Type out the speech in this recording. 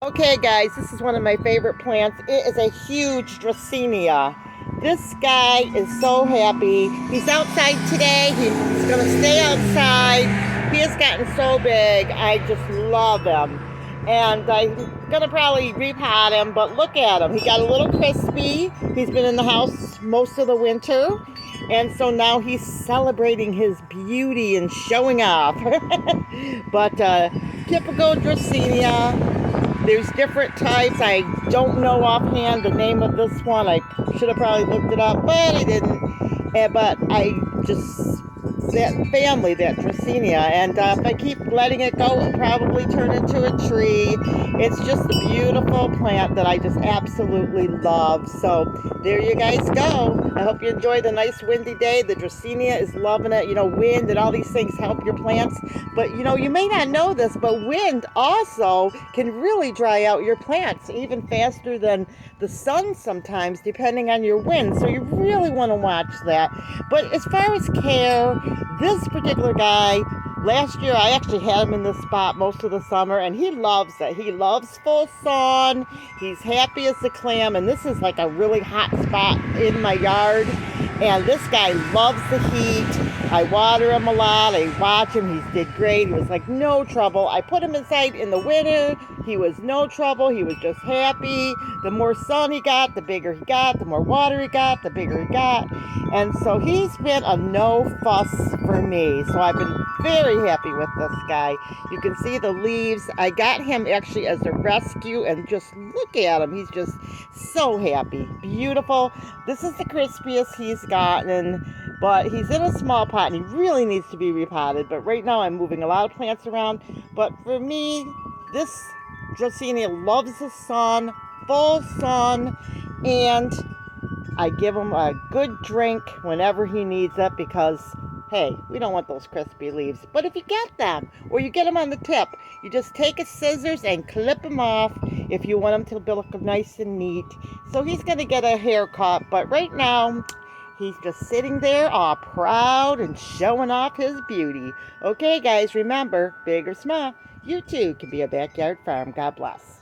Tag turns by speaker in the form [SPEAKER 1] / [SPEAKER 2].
[SPEAKER 1] Okay guys, this is one of my favorite plants. It is a huge Dracaena. This guy is so happy. He's outside today. He's going to stay outside. He has gotten so big. I just love him. And I'm going to probably repot him, but look at him. He got a little crispy. He's been in the house most of the winter. And so now he's celebrating his beauty and showing off. But typical Dracaena. There's different types. I don't know offhand the name of this one. I should have probably looked it up, but I didn't. But I just, that family, that Dracaena, and if I keep letting it go, it'll probably turn into a tree. It's just a beautiful plant that I just absolutely love. So there you guys go. I hope you enjoy the nice windy day. The Dracaena is loving it. You know, wind and all these things help your plants. But you know, you may not know this, but wind also can really dry out your plants even faster than the sun sometimes, depending on your wind. So you really want to watch that. But as far as care, this particular guy, last year I actually had him in this spot most of the summer, and he loves it. He loves full sun. He's happy as a clam, and this is like a really hot spot in my yard. And this guy loves the heat. I water him a lot. I watch him. He did great. He was like no trouble. I put him inside in the winter. He was no trouble. He was just happy. The more sun he got, the bigger he got. The more water he got, the bigger he got. And so he's been a no fuss for me. So I've been very happy with this guy. You can see the leaves. I got him actually as a rescue, and just look at him. He's just so happy. Beautiful. This is the crispiest he's gotten, but he's in a small pot and he really needs to be repotted. But right now I'm moving a lot of plants around. But for me, this Dracaena loves the sun, full sun, and I give him a good drink whenever he needs it because, hey, we don't want those crispy leaves. But if you get them, or you get them on the tip, you just take a scissors and clip them off if you want them to look nice and neat. So he's going to get a haircut, but right now, he's just sitting there all proud and showing off his beauty. Okay, guys, remember, big or small, you too can be a backyard farm. God bless.